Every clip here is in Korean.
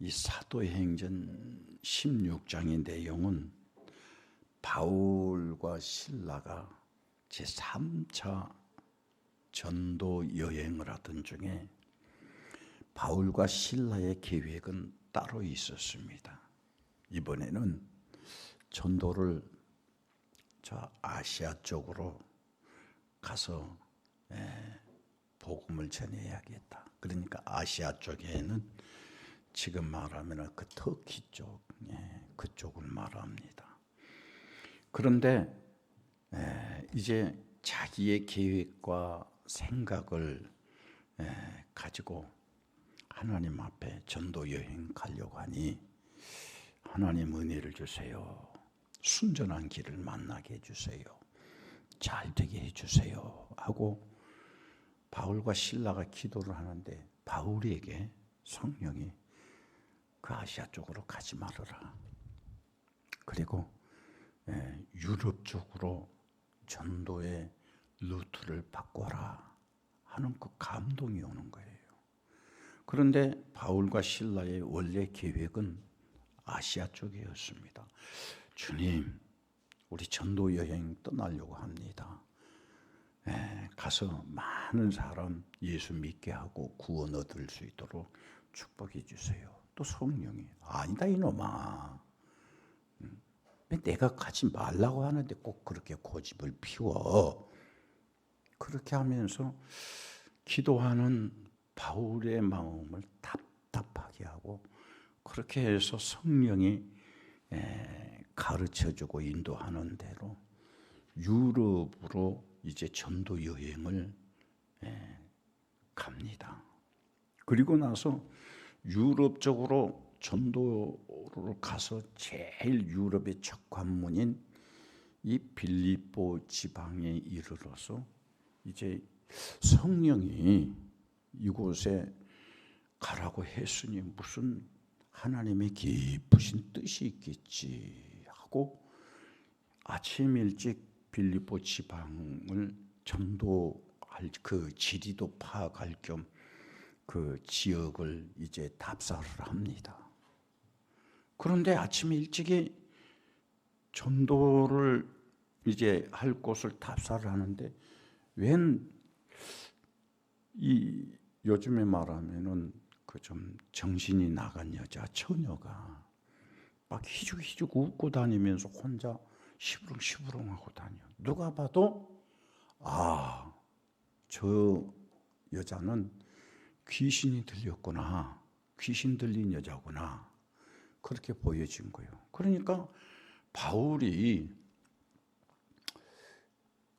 이 사도행전 16장의 내용은 바울과 실라가 제3차 전도 여행을 하던 중에 바울과 실라의 계획은 따로 있었습니다. 이번에는 전도를 저 아시아 쪽으로 가서 복음을 전해야겠다. 그러니까 아시아 쪽에는 지금 말하면 그 터키 쪽, 그쪽을 말합니다. 그런데 이제 자기의 계획과 생각을 가지고 하나님 앞에 전도 여행 가려고 하니 하나님 은혜를 주세요. 순전한 길을 만나게 해주세요. 잘 되게 해주세요. 하고 바울과 실라가 기도를 하는데 바울에게 성령이 그 아시아 쪽으로 가지 말아라. 그리고 유럽 쪽으로 전도의 루트를 바꿔라 하는 그 감동이 오는 거예요. 그런데 바울과 실라의 원래 계획은 아시아 쪽이었습니다. 주님, 우리 전도 여행 떠나려고 합니다. 가서 많은 사람 예수 믿게 하고 구원 얻을 수 있도록 축복해 주세요. 또 성령이 아니다 이놈아. 왜 내가 가지 말라고 하는데 꼭 그렇게 고집을 피워. 그렇게 하면서 기도하는 바울의 마음을 답답하게 하고 그렇게 해서 성령이 가르쳐주고 인도하는 대로 유럽으로 이제 전도 여행을 갑니다. 그리고 나서 유럽 쪽으로 전도를 가서 제일 유럽의 첫 관문인 이 빌립보 지방에 이르러서 이제 성령이 이곳에 가라고 했으니 무슨 하나님의 깊으신 뜻이 있겠지 하고 아침 일찍 빌립보 지방을 전도할 그 지리도 파악할 겸 그 지역을 이제 답사를 합니다. 그런데 아침 일찍이 전도를 이제 할 곳을 답사를 하는데 웬 이 요즘에 말하면은 그 좀 정신이 나간 여자 처녀가 막 희죽희죽 웃고 다니면서 혼자 시부렁시부렁하고 다녀. 누가 봐도 저 여자는 귀신이 들렸구나. 귀신 들린 여자구나. 그렇게 보여진 거예요. 그러니까 바울이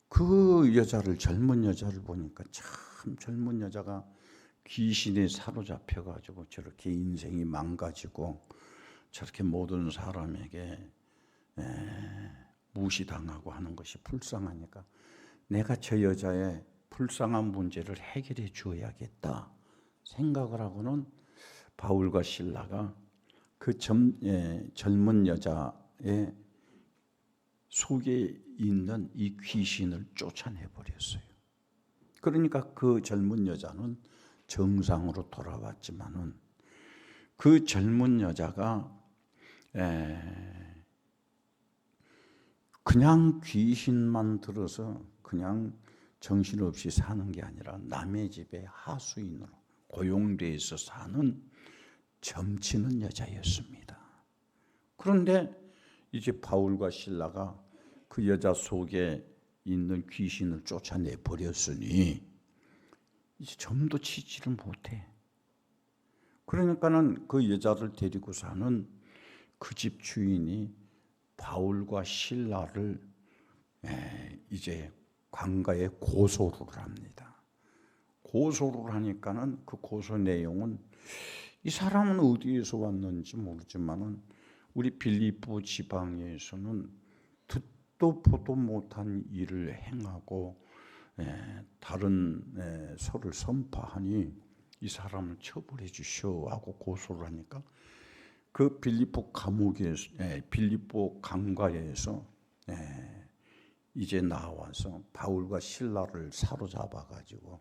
그 여자를 젊은 여자를 보니까 참 젊은 여자가 귀신에 사로잡혀가지고 저렇게 인생이 망가지고 저렇게 모든 사람에게 무시당하고 하는 것이 불쌍하니까 내가 저 여자의 불쌍한 문제를 해결해 주어야겠다 생각을 하고는 바울과 실라가 그 젊은 여자의 속에 있는 이 귀신을 쫓아내 버렸어요. 그러니까 그 젊은 여자는 정상으로 돌아왔지만은 그 젊은 여자가 그냥 귀신만 들어서 그냥 정신없이 사는 게 아니라 남의 집에 하수인으로 고용돼서 사는 점치는 여자였습니다. 그런데 이제 바울과 실라가 그 여자 속에 있는 귀신을 쫓아내 버렸으니 이제 점도 치지를 못해. 그러니까는 그 여자를 데리고 사는 그 집 주인이 바울과 실라를 이제 관가에 고소를 합니다. 고소를 하니까는 그 고소 내용은 이 사람은 어디에서 왔는지 모르지만은 우리 빌립보 지방에서는 듣도 보도 못한 일을 행하고 다른 서를 선파하니 이 사람을 처벌해 주시오 하고 고소를 하니까 그 빌립보 감옥에서 빌립보 강가에서 이제 나와서 바울과 실라를 사로잡아 가지고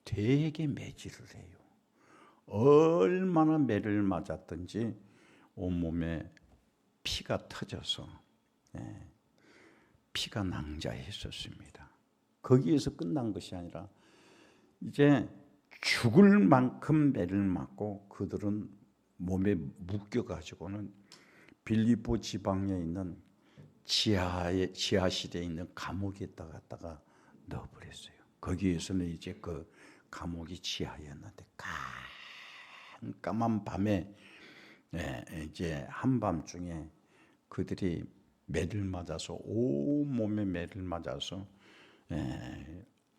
되게 매질을 해요. 얼마나 매를 맞았든지 온몸에 피가 터져서 피가 낭자했었습니다. 거기에서 끝난 것이 아니라 이제 죽을 만큼 매를 맞고 그들은 몸에 묶여가지고는 빌립보 지방에 있는 지하실에 있는 감옥에다 갖다가 넣어버렸어요. 거기에서는 이제 그 감옥이 지하였는데 깜깜한 밤에 이제 한밤중에 그들이 매를 맞아서 온몸에 매를 맞아서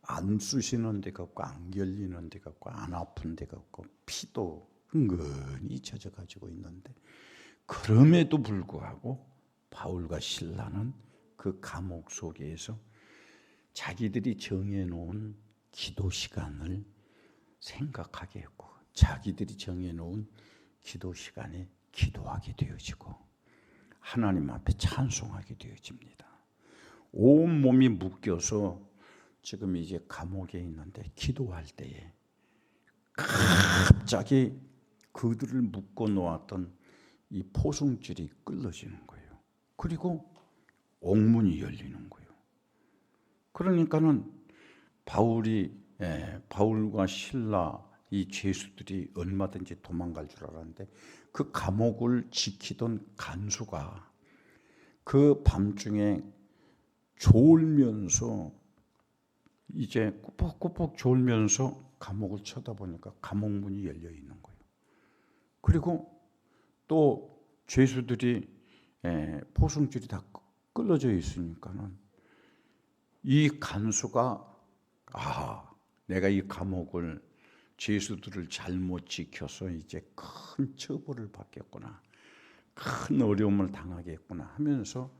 안 쑤시는 데가 없고 안 결리는 데가 없고 안 아픈 데가 없고 피도 흥건히 젖어가지고 있는데 그럼에도 불구하고 바울과 실라는 그 감옥 속에서 자기들이 정해놓은 기도 시간을 생각하게 했고 자기들이 정해놓은 기도 시간에 기도하게 되어지고 하나님 앞에 찬송하게 되어집니다. 온 몸이 묶여서 지금 이제 감옥에 있는데 기도할 때에 갑자기 그들을 묶어 놓았던 이 포승줄이 끌어지는 거예요. 그리고 옥문이 열리는 거예요. 그러니까는 바울과 실라 이 죄수들이 얼마든지 도망갈 줄 알았는데 그 감옥을 지키던 간수가 그 밤중에 졸면서 이제 꾸벅꾸벅 졸면서 감옥을 쳐다보니까 감옥 문이 열려 있는 거예요. 그리고 또 죄수들이 포승줄이 다 끌어져 있으니까는 이 간수가 내가 이 감옥을 죄수들을 잘못 지켜서 이제 큰 처벌을 받겠구나, 큰 어려움을 당하겠구나 하면서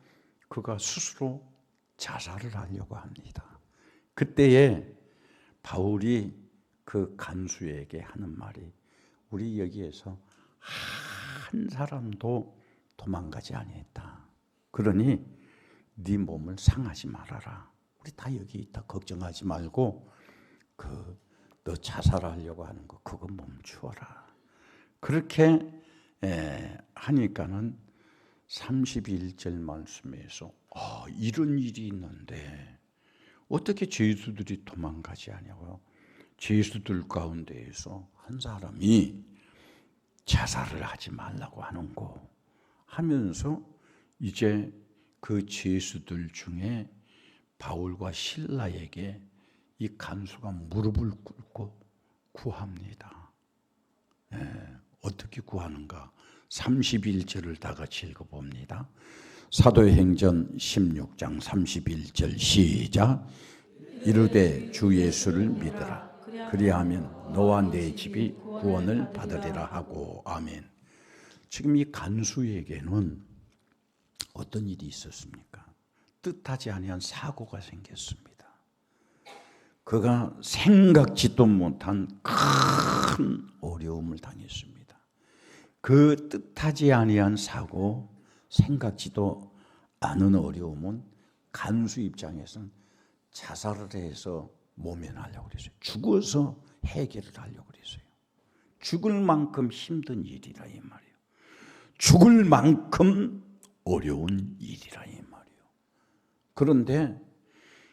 그가 스스로 자살을 하려고 합니다. 그때에 바울이 그 간수에게 하는 말이 우리 여기에서 한 사람도 도망가지 아니했다. 그러니 네 몸을 상하지 말아라. 우리 다 여기 있다. 걱정하지 말고 너 자살하려고 하는 거 그거 멈추어라. 그렇게 하니까는 31절 말씀에서 이런 일이 있는데 어떻게 죄수들이 도망가지 아니하고요. 죄수들 가운데에서 한 사람이 자살을 하지 말라고 하는고 하면서 이제 그 죄수들 중에 바울과 실라에게 이 간수가 무릎을 꿇고 구합니다. 어떻게 구하는가? 31절을 다 같이 읽어봅니다. 사도행전 16장 31절 시작. 이르되 주 예수를 믿으라. 그리하면 너와 네 집이 구원을 받으리라 하고 아멘. 지금 이 간수에게는 어떤 일이 있었습니까? 뜻하지 아니한 사고가 생겼습니다. 그가 생각지도 못한 큰 어려움을 당했습니다. 그 뜻하지 아니한 사고, 생각지도 않은 어려움은 간수 입장에서는 자살을 해서 모면하려고 그랬어요. 죽어서 해결을 하려고 그랬어요. 죽을 만큼 힘든 일이라 이 말이에요. 죽을 만큼 어려운 일이라 이 말이에요. 그런데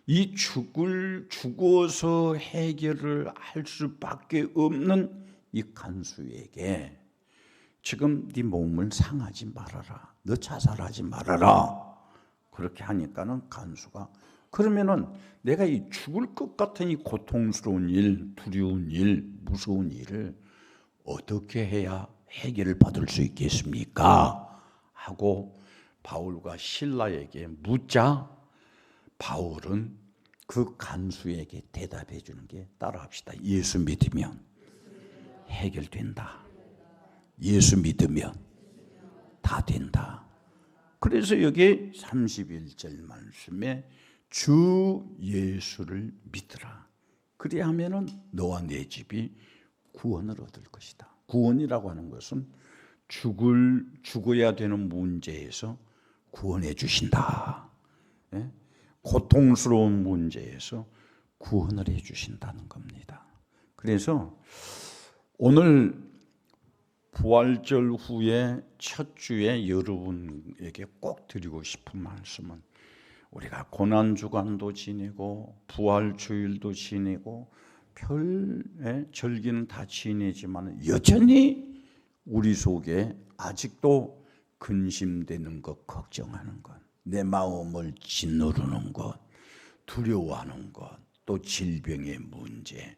이 죽어서 해결을 할 수밖에 없는 이 간수에게 지금 네 몸을 상하지 말아라. 너 자살하지 말아라. 그렇게 하니까는 간수가 그러면은 내가 이 죽을 것 같은 이 고통스러운 일, 두려운 일, 무서운 일을 어떻게 해야 해결을 받을 수 있겠습니까? 하고 바울과 실라에게 묻자 바울은 그 간수에게 대답해 주는 게 따라합시다. 예수 믿으면 해결된다. 예수 믿으면 다 된다. 그래서 여기 31절 말씀에 주 예수를 믿으라. 그리하면은 너와 네 집이 구원을 얻을 것이다. 구원이라고 하는 것은 죽어야 되는 문제에서 구원해 주신다. 고통스러운 문제에서 구원을 해 주신다는 겁니다. 그래서 오늘 부활절 후에 첫 주에 여러분에게 꼭 드리고 싶은 말씀은 우리가 고난주간도 지내고 부활주일도 지내고 별의 절기는 다 지내지만 여전히 우리 속에 아직도 근심되는 것, 걱정하는 것, 내 마음을 짓누르는 것, 두려워하는 것, 또 질병의 문제,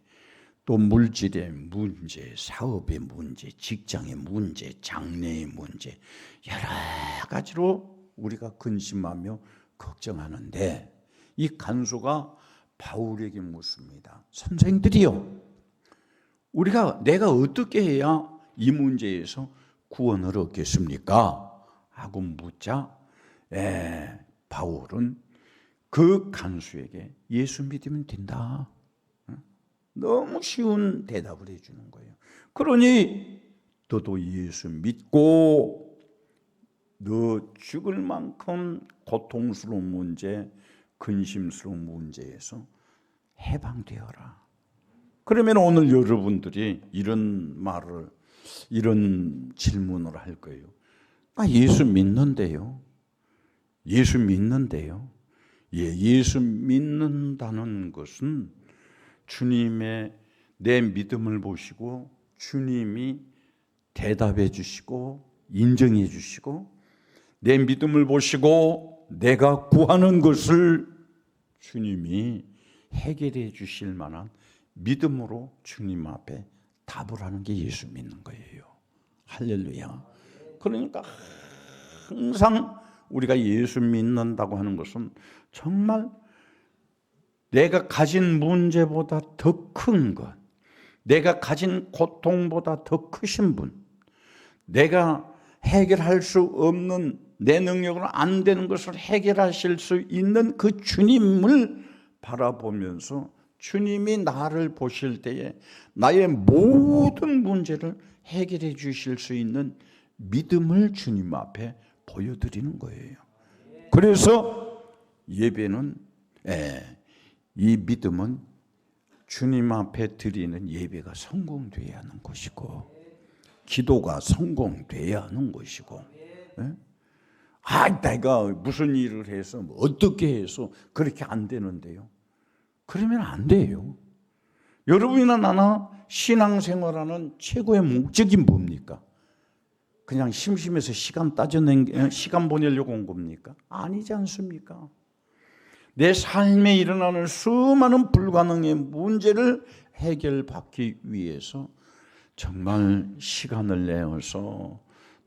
또 물질의 문제, 사업의 문제, 직장의 문제, 장래의 문제, 여러 가지로 우리가 근심하며 걱정하는데 이 간수가 바울에게 묻습니다. 선생들이요, 내가 어떻게 해야 이 문제에서 구원을 얻겠습니까? 하고 묻자 바울은 그 간수에게 예수 믿으면 된다. 너무 쉬운 대답을 해주는 거예요. 그러니 너도 예수 믿고 너 죽을 만큼 고통스러운 문제, 근심스러운 문제에서 해방되어라. 그러면 오늘 여러분들이 이런 질문을 할 거예요. 예수 믿는데요. 예수 믿는데요. 예수 믿는다는 것은 주님의 내 믿음을 보시고 주님이 대답해 주시고 인정해 주시고 내 믿음을 보시고 내가 구하는 것을 주님이 해결해 주실 만한 믿음으로 주님 앞에 답을 하는 게 예수 믿는 거예요. 할렐루야. 그러니까 항상 우리가 예수 믿는다고 하는 것은 정말 내가 가진 문제보다 더 큰 것, 내가 가진 고통보다 더 크신 분, 내가 해결할 수 없는 내 능력으로 안 되는 것을 해결하실 수 있는 그 주님을 바라보면서 주님이 나를 보실 때에 나의 모든 문제를 해결해 주실 수 있는 믿음을 주님 앞에 보여드리는 거예요. 그래서 예배는 이 믿음은 주님 앞에 드리는 예배가 성공돼야 하는 것이고 기도가 성공돼야 하는 것이고 내가 무슨 일을 해서 어떻게 해서 그렇게 안 되는데요. 그러면 안 돼요. 여러분이나 나나 신앙생활하는 최고의 목적이 뭡니까? 그냥 심심해서 시간 보내려고 온 겁니까? 아니지 않습니까? 내 삶에 일어나는 수많은 불가능의 문제를 해결받기 위해서 정말 시간을 내어서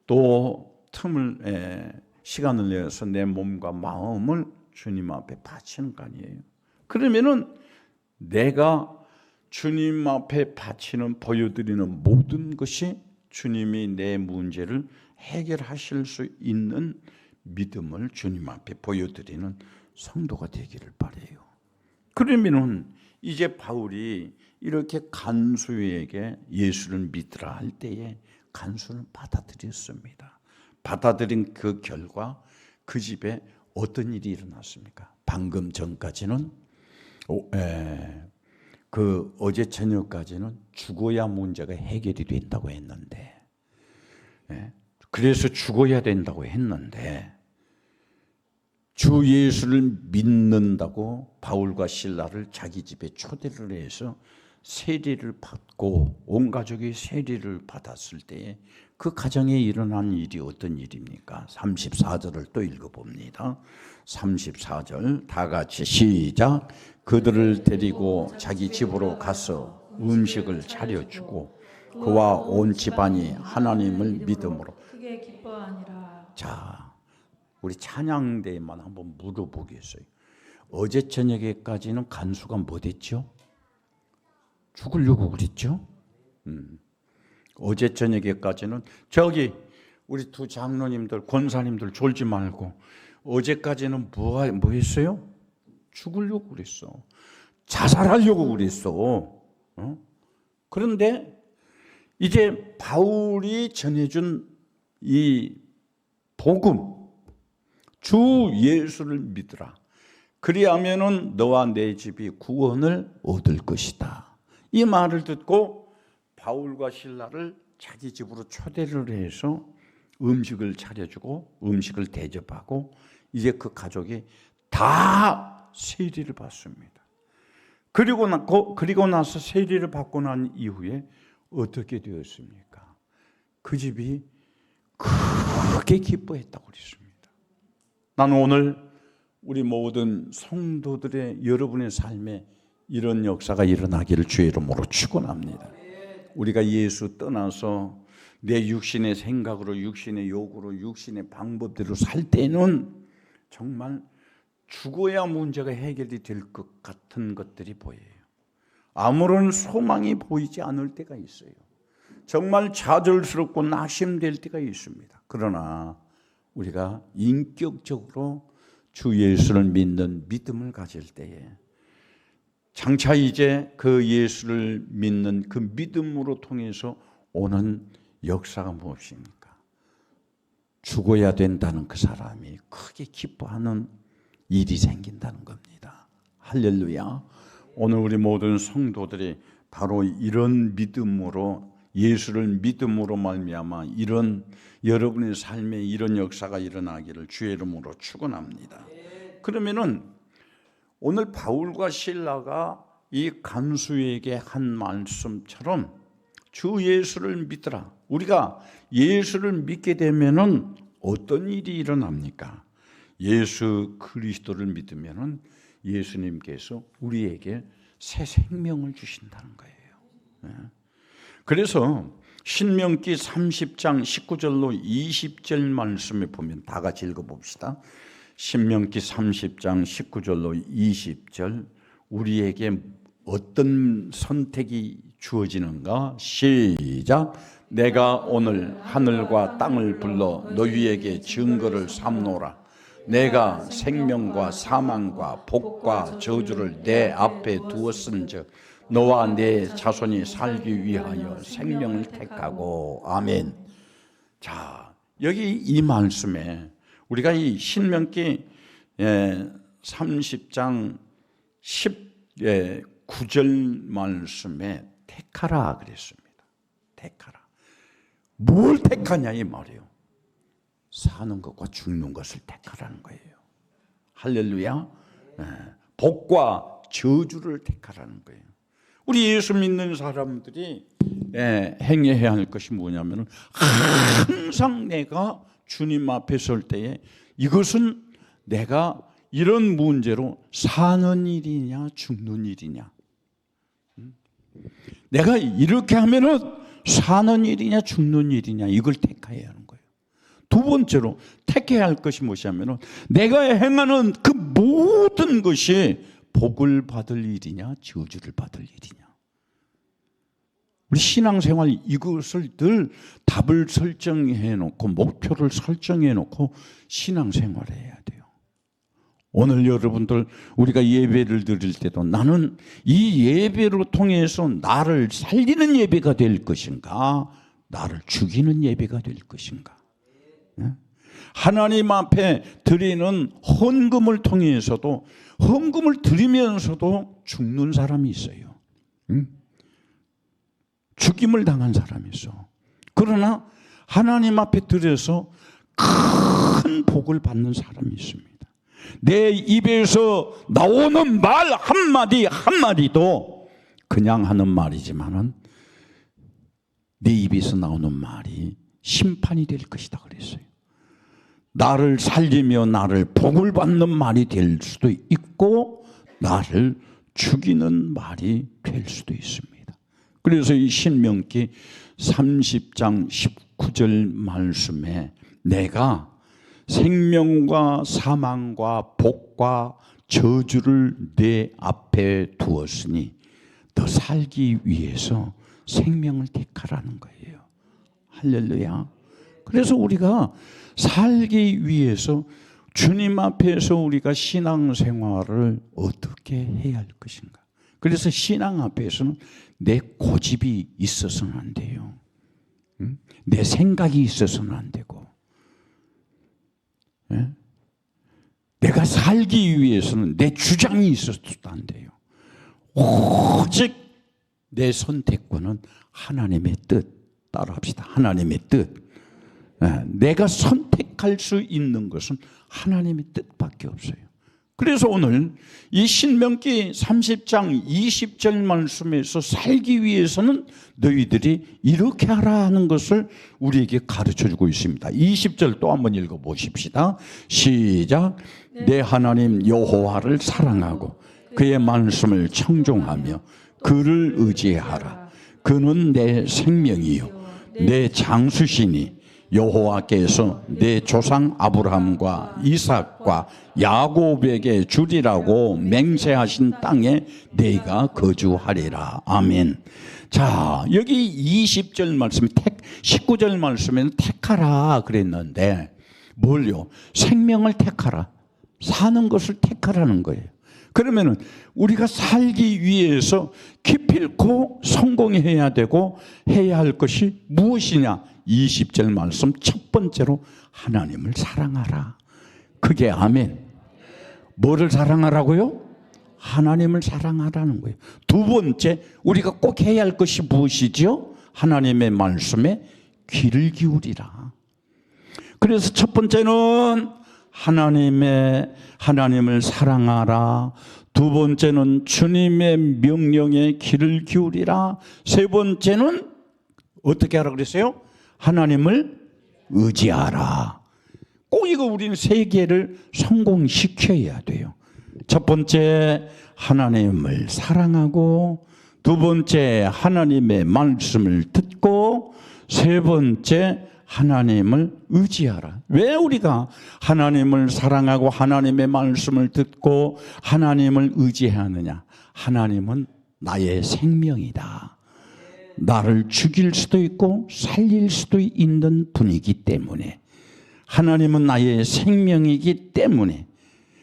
또 시간을 내어서 내 몸과 마음을 주님 앞에 바치는 거 아니에요. 그러면은 내가 주님 앞에 바치는 보여드리는 모든 것이 주님이 내 문제를 해결하실 수 있는 믿음을 주님 앞에 보여드리는 성도가 되기를 바라요. 그러면은 이제 바울이 이렇게 간수에게 예수를 믿으라 할 때에 간수는 받아들였습니다. 받아들인 그 결과 그 집에 어떤 일이 일어났습니까? 방금 전까지는 어제 저녁까지는 죽어야 문제가 해결이 된다고 했는데, 그래서 죽어야 된다고 했는데 주 예수를 믿는다고 바울과 실라를 자기 집에 초대를 해서 세례를 받고 온 가족이 세례를 받았을 때에 그 가정에 일어난 일이 어떤 일입니까? 34절을 또 읽어봅니다. 34절 다 같이 시작. 그들을 데리고 자기 집으로 가서 음식을 차려주고 그와 온 집안이 하나님을 믿음으로 크게 기뻐하니라. 자, 우리 찬양대만 한번 물어보겠어요. 어제 저녁에까지는 간수가 뭐 됐죠? 죽으려고 그랬죠? 어제 저녁에까지는 우리 두 장로님들, 권사님들 졸지 말고 어제까지는 뭐 했어요? 죽으려고 그랬어. 자살하려고 그랬어. 그런데 이제 바울이 전해준 이 복음, 주 예수를 믿으라. 그리하면은 너와 내 집이 구원을 얻을 것이다. 이 말을 듣고 바울과 신라를 자기 집으로 초대를 해서 음식을 차려주고 음식을 대접하고 이제 그 가족이 다 세리를 받습니다. 그리고 나서 세리를 받고 난 이후에 어떻게 되었습니까? 그 집이 크게 기뻐했다고 그랬습니다. 나는 오늘 우리 모든 성도들의 여러분의 삶에 이런 역사가 일어나기를 주의 이름으로 축원합니다. 우리가 예수 떠나서 내 육신의 생각으로, 육신의 욕으로, 육신의 방법대로 살 때는 정말 죽어야 문제가 해결이 될 것 같은 것들이 보여요. 아무런 소망이 보이지 않을 때가 있어요. 정말 좌절스럽고 낙심될 때가 있습니다. 그러나 우리가 인격적으로 주 예수를 믿는 믿음을 가질 때에 장차 이제 그 예수를 믿는 그 믿음으로 통해서 오는 역사가 무엇입니까? 죽어야 된다는 그 사람이 크게 기뻐하는 일이 생긴다는 겁니다. 할렐루야. 오늘 우리 모든 성도들이 바로 이런 믿음으로, 예수를 믿음으로 말미암아 이런 여러분의 삶에 이런 역사가 일어나기를 주의 이름으로 축원합니다. 그러면은 오늘 바울과 신라가 이 간수에게 한 말씀처럼 주 예수를 믿더라. 우리가 예수를 믿게 되면은 어떤 일이 일어납니까? 예수 그리스도를 믿으면은 예수님께서 우리에게 새 생명을 주신다는 거예요. 그래서 신명기 30장 19절로 20절 말씀에 보면 다 같이 읽어봅시다. 신명기 30장 19절로 20절 우리에게 어떤 선택이 주어지는가? 시작. 내가 오늘 하늘과 땅을 불러 너희에게 증거를 삼노라. 내가 생명과 사망과 복과 저주를 내 앞에 두었은즉 너와 내 자손이 살기 위하여 생명을 택하고. 아멘. 자, 여기 이 말씀에 우리가 이 신명기 30장 19절 말씀에 택하라 그랬습니다. 택하라. 뭘 택하냐 이 말이에요. 사는 것과 죽는 것을 택하라는 거예요. 할렐루야. 복과 저주를 택하라는 거예요. 우리 예수 믿는 사람들이 행해야 할 것이 뭐냐면 항상 내가 주님 앞에 설 때에 이것은 내가 이런 문제로 사는 일이냐 죽는 일이냐, 내가 이렇게 하면은 사는 일이냐 죽는 일이냐 이걸 택해야 하는 거예요. 두 번째로 택해야 할 것이 무엇이냐면 내가 행하는 그 모든 것이 복을 받을 일이냐 저주를 받을 일이냐. 우리 신앙생활 이것을 늘 답을 설정해 놓고 목표를 설정해 놓고 신앙생활을 해야 돼요. 오늘 여러분들 우리가 예배를 드릴 때도 나는 이 예배로 통해서 나를 살리는 예배가 될 것인가 나를 죽이는 예배가 될 것인가. 하나님 앞에 드리는 헌금을 통해서도 헌금을 드리면서도 죽는 사람이 있어요. 죽임을 당한 사람이 있어. 그러나 하나님 앞에 드려서 큰 복을 받는 사람이 있습니다. 내 입에서 나오는 말 한마디 한마디도 그냥 하는 말이지만은 내 입에서 나오는 말이 심판이 될 것이다 그랬어요. 나를 살리며 나를 복을 받는 말이 될 수도 있고 나를 죽이는 말이 될 수도 있습니다. 그래서 이 신명기 30장 19절 말씀에 내가 생명과 사망과 복과 저주를 내 앞에 두었으니 더 살기 위해서 생명을 택하라는 거예요. 할렐루야. 그래서 우리가 살기 위해서 주님 앞에서 우리가 신앙생활을 어떻게 해야 할 것인가. 그래서 신앙 앞에서는 내 고집이 있어서는 안 돼요. 내 생각이 있어서는 안 되고, 내가 살기 위해서는 내 주장이 있어서도 안 돼요. 오직 내 선택권은 하나님의 뜻 따라합시다. 하나님의 뜻. 내가 선택할 수 있는 것은 하나님의 뜻밖에 없어요. 그래서 오늘 이 신명기 30장 20절 말씀에서 살기 위해서는 너희들이 이렇게 하라 하는 것을 우리에게 가르쳐주고 있습니다. 20절 또 한번 읽어보십시다. 시작. 내 하나님 여호와를 사랑하고 그의 말씀을 청종하며 그를 의지하라. 그는 내 생명이요 내 장수시니 여호와께서 내 조상 아브라함과 이삭과 야곱에게 주리라고 맹세하신 땅에 네가 거주하리라. 아멘. 자, 여기 20절 말씀, 19절 말씀에는 택하라 그랬는데 뭘요? 생명을 택하라. 사는 것을 택하라는 거예요. 그러면은 우리가 살기 위해서 기필코 성공해야 되고 해야 할 것이 무엇이냐? 20절 말씀 첫 번째로 하나님을 사랑하라. 그게 아멘. 뭐를 사랑하라고요? 하나님을 사랑하라는 거예요. 두 번째 우리가 꼭 해야 할 것이 무엇이죠? 하나님의 말씀에 귀를 기울이라. 그래서 첫 번째는 하나님을 사랑하라. 두 번째는 주님의 명령에 귀를 기울이라. 세 번째는 어떻게 하라 그랬어요? 하나님을 의지하라. 꼭 이거 우리는 세 개를 성공시켜야 돼요. 첫 번째 하나님을 사랑하고, 두 번째 하나님의 말씀을 듣고, 세 번째 하나님을 의지하라. 왜 우리가 하나님을 사랑하고 하나님의 말씀을 듣고 하나님을 의지하느냐? 하나님은 나의 생명이다. 나를 죽일 수도 있고 살릴 수도 있는 분이기 때문에, 하나님은 나의 생명이기 때문에.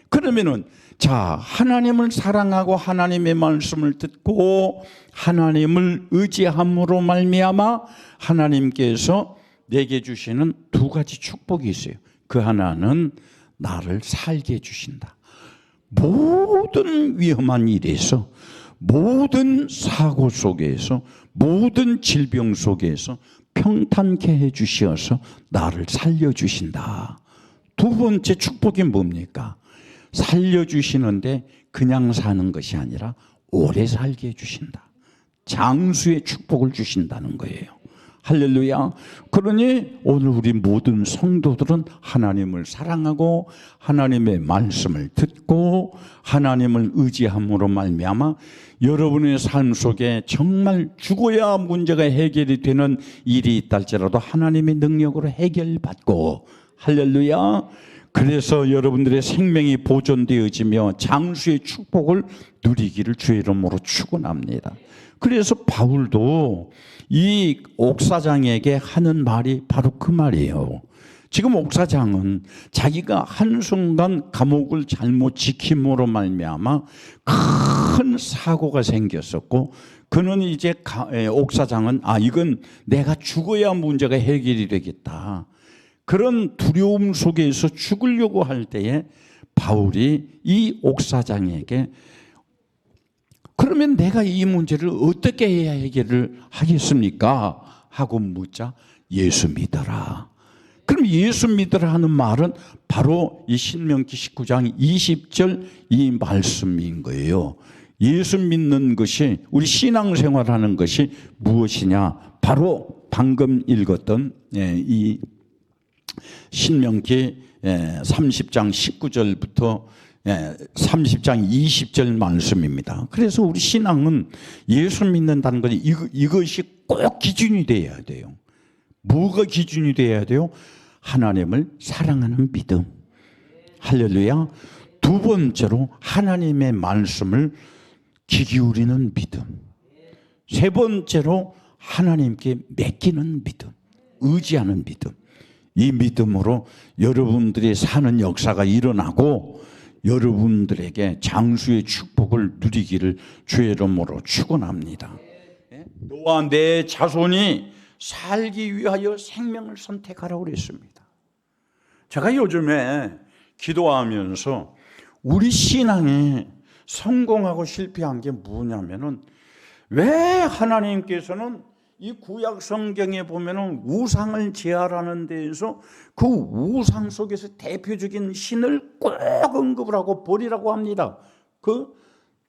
그러면은 자, 하나님을 사랑하고 하나님의 말씀을 듣고 하나님을 의지함으로 말미암아 하나님께서 내게 주시는 두 가지 축복이 있어요. 그 하나는 나를 살게 해주신다. 모든 위험한 일에서, 모든 사고 속에서, 모든 질병 속에서 평탄케 해주시어서 나를 살려주신다. 두 번째 축복이 뭡니까? 살려주시는데 그냥 사는 것이 아니라 오래 살게 해주신다. 장수의 축복을 주신다는 거예요. 할렐루야. 그러니 오늘 우리 모든 성도들은 하나님을 사랑하고 하나님의 말씀을 듣고 하나님을 의지함으로 말미암아 여러분의 삶 속에 정말 죽어야 문제가 해결이 되는 일이 있다 할지라도 하나님의 능력으로 해결받고, 할렐루야. 그래서 여러분들의 생명이 보존되어지며 장수의 축복을 누리기를 주의 이름으로 축원합니다. 그래서 바울도 이 옥사장에게 하는 말이 바로 그 말이에요. 지금 옥사장은 자기가 한순간 감옥을 잘못 지킴으로 말미암아 큰 사고가 생겼었고, 그는 이제 옥사장은 이건 내가 죽어야 문제가 해결이 되겠다, 그런 두려움 속에서 죽으려고 할 때에 바울이 이 옥사장에게 그러면 내가 이 문제를 어떻게 해야 해결을 하겠습니까? 하고 묻자 예수 믿어라. 그럼 예수 믿으라 하는 말은 바로 이 신명기 19장 20절 이 말씀인 거예요. 예수 믿는 것이, 우리 신앙생활하는 것이 무엇이냐? 바로 방금 읽었던 이 신명기 30장 19절부터 30장 20절 말씀입니다. 그래서 우리 신앙은 예수 믿는다는 것이 이것이 꼭 기준이 되어야 돼요. 뭐가 기준이 되어야 돼요? 하나님을 사랑하는 믿음. 할렐루야. 두 번째로 하나님의 말씀을 귀 기울이는 믿음. 세 번째로 하나님께 맡기는 믿음, 의지하는 믿음. 이 믿음으로 여러분들이 사는 역사가 일어나고 여러분들에게 장수의 축복을 누리기를 주의 이름으로 축원합니다. 너와 내 자손이 살기 위하여 생명을 선택하라고 그랬습니다. 제가 요즘에 기도하면서 우리 신앙에 성공하고 실패한 게 뭐냐면은, 왜 하나님께서는 이 구약 성경에 보면은 우상을 제하라는 데에서 그 우상 속에서 대표적인 신을 꼭 언급을 하고 버리라고 합니다. 그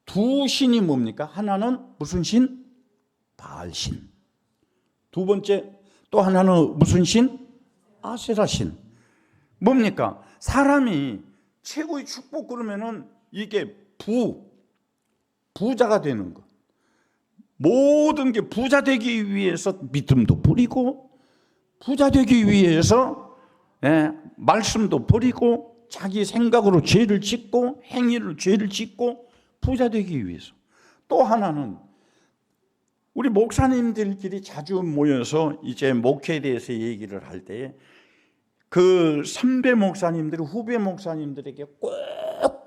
두 신이 뭡니까? 하나는 무슨 신? 바알신. 두 번째 또 하나는 무슨 신? 아세라 신. 뭡니까? 사람이 최고의 축복 그러면은 이게 부자가 되는 것. 모든 게 부자 되기 위해서 믿음도 버리고, 부자 되기 위해서 말씀도 버리고, 자기 생각으로 죄를 짓고, 행위로 죄를 짓고, 부자 되기 위해서. 또 하나는 우리 목사님들끼리 자주 모여서 이제 목회에 대해서 얘기를 할 때 그 선배 목사님들이 후배 목사님들에게 꼭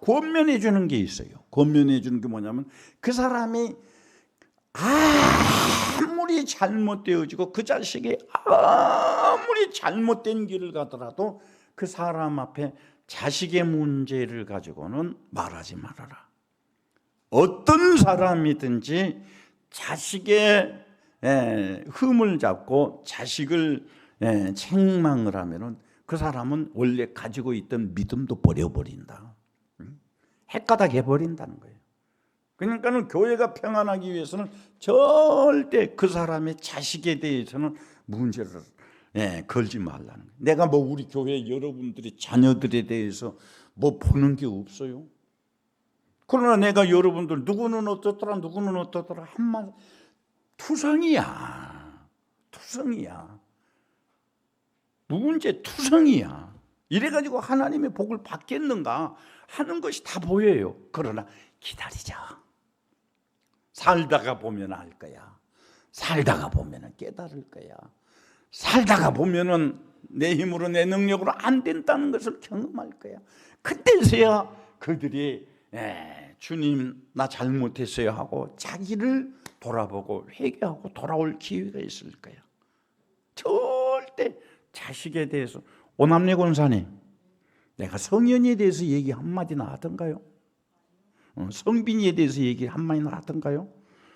권면해 주는 게 있어요. 권면해 주는 게 뭐냐면 그 사람이 아무리 잘못되어지고 그 자식이 아무리 잘못된 길을 가더라도 그 사람 앞에 자식의 문제를 가지고는 말하지 말아라. 어떤 사람이든지 자식의 흠을 잡고 자식을 책망을 하면은 그 사람은 원래 가지고 있던 믿음도 버려버린다. 헷가닥 해버린다는 거예요. 그러니까는 교회가 평안하기 위해서는 절대 그 사람의 자식에 대해서는 문제를 걸지 말라는 거예요. 내가 뭐 우리 교회 여러분들의 자녀들에 대해서 뭐 보는 게 없어요. 그러나 내가 여러분들 누구는 어떻더라 누구는 어떻더라 한마디 투성이야. 문제 투성이야. 이래가지고 하나님의 복을 받겠는가 하는 것이 다 보여요. 그러나 기다리자. 살다가 보면 알 거야. 살다가 보면 깨달을 거야. 살다가 보면 내 힘으로 내 능력으로 안 된다는 것을 경험할 거야. 그때서야 그들이 주님 나 잘못했어요 하고 자기를 돌아보고 회개하고 돌아올 기회가 있을 거야. 절대 자식에 대해서 오남래 권사님 내가 성현이에 대해서 얘기 한마디나 하던가요? 성빈이에 대해서 얘기 한마디나 하던가요?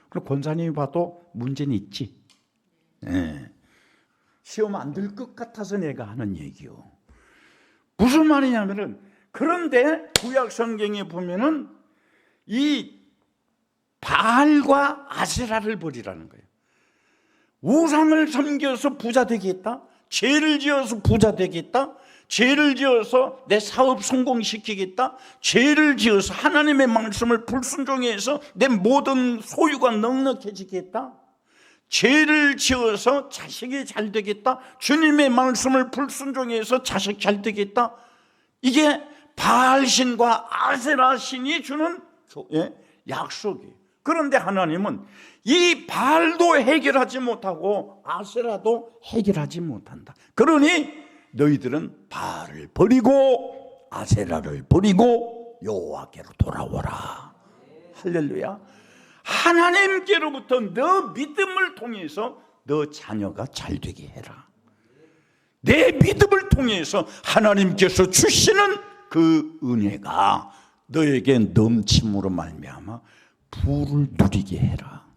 그럼 권사님이 봐도 문제는 있지. 시험 안 들 것 같아서 내가 하는 얘기요. 무슨 말이냐면은 그런데 구약 성경에 보면은 이 바알과 아세라를 버리라는 거예요. 우상을 섬겨서 부자 되겠다. 죄를 지어서 부자 되겠다. 죄를 지어서 내 사업 성공시키겠다. 죄를 지어서 하나님의 말씀을 불순종해서 내 모든 소유가 넉넉해지겠다. 죄를 지어서 자식이 잘 되겠다. 주님의 말씀을 불순종해서 자식 잘 되겠다. 이게 바알신과 아세라신이 주는 약속이에요. 그런데 하나님은 이 바알도 해결하지 못하고 아세라도 해결하지 못한다. 그러니 너희들은 바알을 버리고 아세라를 버리고 여호와께로 돌아오라. 할렐루야. 하나님께로부터 너 믿음을 통해서 너 자녀가 잘 되게 해라. 내 믿음을 통해서 하나님께서 주시는 그 은혜가 너에게 넘침으로 말미암아 부를 누리게 해라.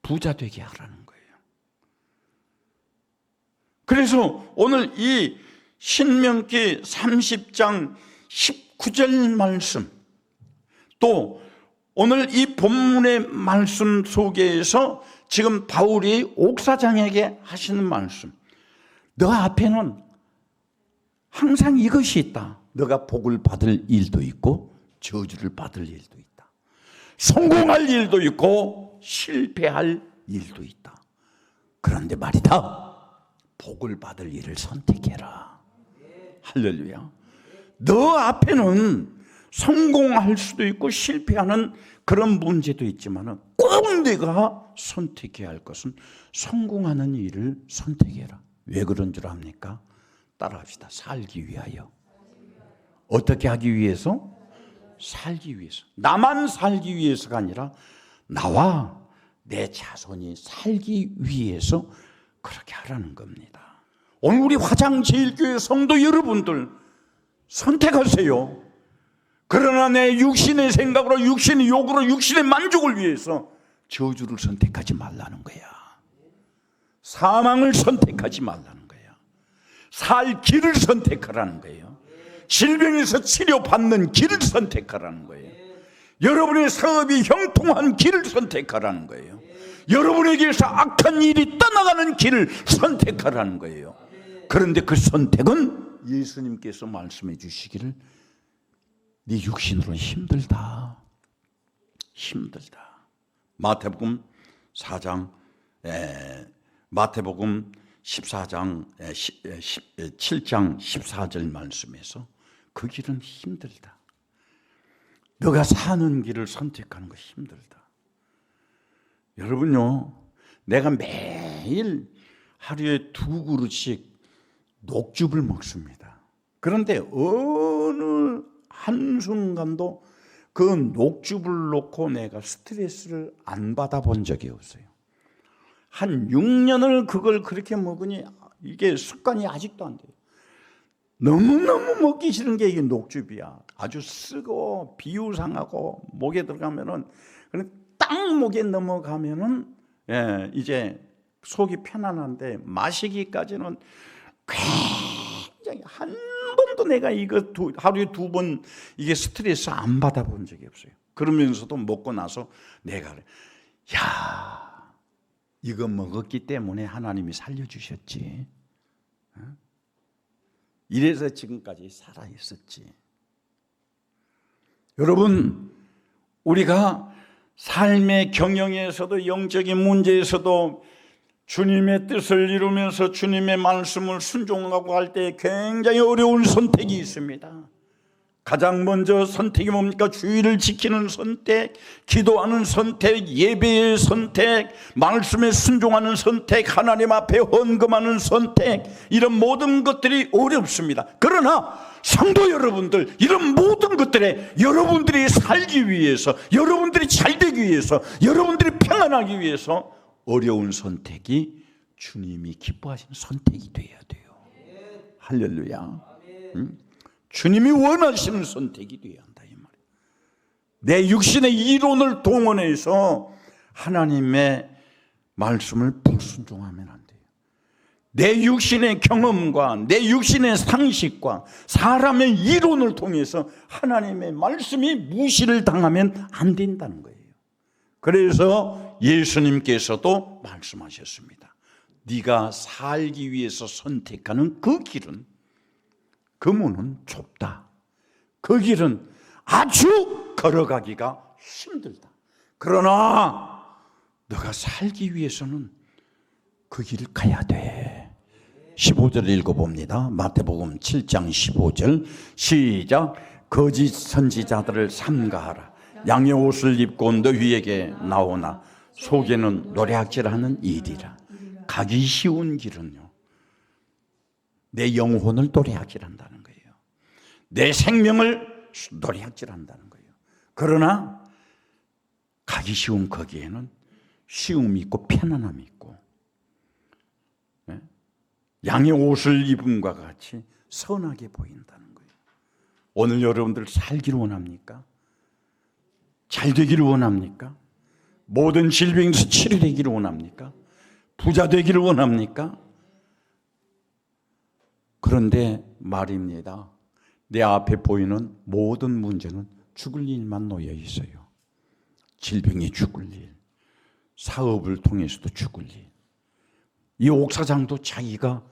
부자 되게 하라는 거예요. 그래서 오늘 이 신명기 30장 19절 말씀, 또 오늘 이 본문의 말씀 속에서 지금 바울이 옥사장에게 하시는 말씀, 너 앞에는 항상 이것이 있다. 너가 복을 받을 일도 있고 저주를 받을 일도 있다. 성공할 일도 있고 실패할 일도 있다. 그런데 말이다, 복을 받을 일을 선택해라. 할렐루야. 너 앞에는 성공할 수도 있고 실패하는 그런 문제도 있지만 꼭 내가 선택해야 할 것은 성공하는 일을 선택해라. 왜 그런 줄 압니까? 따라합시다. 살기 위하여. 어떻게 하기 위해서? 살기 위해서. 나만 살기 위해서가 아니라 나와 내 자손이 살기 위해서 그렇게 하라는 겁니다. 오늘 우리 화장제일교회 성도 여러분들 선택하세요. 그러나 내 육신의 생각으로, 육신의 욕으로, 육신의 만족을 위해서 저주를 선택하지 말라는 거야. 사망을 선택하지 말라는 거예요. 살 길을 선택하라는 거예요. 질병에서 치료받는 길을 선택하라는 거예요. 여러분의 사업이 형통한 길을 선택하라는 거예요. 여러분에게서 악한 일이 떠나가는 길을 선택하라는 거예요. 그런데 그 선택은 예수님께서 말씀해 주시기를 네 육신으로는 힘들다. 마태복음 4장 마태복음 14장 7장 14절 말씀에서 그 길은 힘들다. 너가 사는 길을 선택하는 거 힘들다. 여러분요, 내가 매일 하루에 2그릇씩 녹즙을 먹습니다. 그런데 어느 한순간도 그 녹즙을 놓고 내가 스트레스를 안 받아본 적이 없어요. 한 6년을 그걸 그렇게 먹으니 이게 습관이 아직도 안 돼요. 너무너무 먹기 싫은 게 이게 녹즙이야. 아주 쓰고 비유상하고 목에 들어가면은 그냥 딱 목에 넘어가면은 이제 속이 편안한데 마시기까지는 굉장히 한 번도 내가 이거 하루에 2번 이게 스트레스 안 받아본 적이 없어요. 그러면서도 먹고 나서 내가 야, 이거 먹었기 때문에 하나님이 살려주셨지. 이래서 지금까지 살아있었지. 여러분, 우리가 삶의 경영에서도 영적인 문제에서도 주님의 뜻을 이루면서 주님의 말씀을 순종하고 할 때 굉장히 어려운 선택이 있습니다. 가장 먼저 선택이 뭡니까? 주의를 지키는 선택, 기도하는 선택, 예배의 선택, 말씀에 순종하는 선택, 하나님 앞에 헌금하는 선택, 이런 모든 것들이 어렵습니다. 그러나 성도 여러분들, 이런 모든 것들에 여러분들이 살기 위해서, 여러분들이 잘되기 위해서, 여러분들이 평안하기 위해서 어려운 선택이 주님이 기뻐하시는 선택이 돼야 돼요. 할렐루야. 주님이 원하시는 선택이 돼야 한다 이 말이에요. 내 육신의 이론을 동원해서 하나님의 말씀을 불순종하면 안 돼요. 내 육신의 경험과 내 육신의 상식과 사람의 이론을 통해서 하나님의 말씀이 무시를 당하면 안 된다는 거예요. 그래서 예수님께서도 말씀하셨습니다. 네가 살기 위해서 선택하는 그 길은, 그 문은 좁다. 그 길은 아주 걸어가기가 힘들다. 그러나 너가 살기 위해서는 그 길을 가야 돼. 15절 읽어봅니다. 마태복음 7장 15절 시작. 거짓 선지자들을 삼가하라. 양의 옷을 입고 너희에게 나오나 속에는 노략질하는 일이라. 가기 쉬운 길은요, 내 영혼을 노략질한다는 거예요. 내 생명을 노략질한다는 거예요. 그러나 가기 쉬운 거기에는 쉬움이 있고 편안함이 있고, 양의 옷을 입음과 같이 선하게 보인다는 거예요. 오늘 여러분들 살기를 원합니까? 잘 되기를 원합니까? 모든 질병에서 치료되기를 원합니까? 부자 되기를 원합니까? 그런데 말입니다. 내 앞에 보이는 모든 문제는 죽을 일만 놓여 있어요. 질병이 죽을 일, 사업을 통해서도 죽을 일. 이 옥사장도 자기가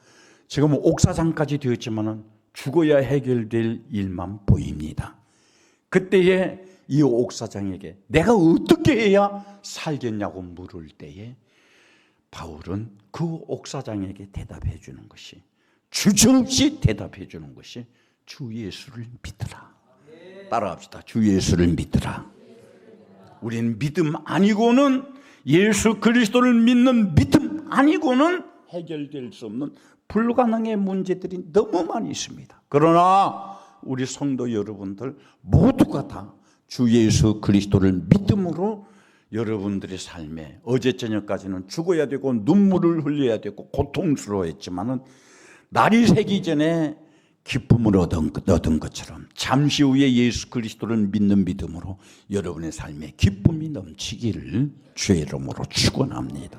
지금 옥사장까지 되었지만은 죽어야 해결될 일만 보입니다. 그때에 이 옥사장에게 내가 어떻게 해야 살겠냐고 물을 때에 바울은 그 옥사장에게 대답해 주는 것이, 주저없이 대답해 주는 것이 주 예수를 믿으라. 따라합시다. 주 예수를 믿으라. 우리는 믿음 아니고는, 예수 그리스도를 믿는 믿음 아니고는 해결될 수 없는 불가능의 문제들이 너무 많이 있습니다. 그러나 우리 성도 여러분들 모두가 다 주 예수 그리스도를 믿음으로 여러분들의 삶에, 어제 저녁까지는 죽어야 되고 눈물을 흘려야 되고 고통스러워했지만은 날이 새기 전에 기쁨을 얻은 것처럼 잠시 후에 예수 그리스도를 믿는 믿음으로 여러분의 삶에 기쁨이 넘치기를 주의 이름으로 축원합니다.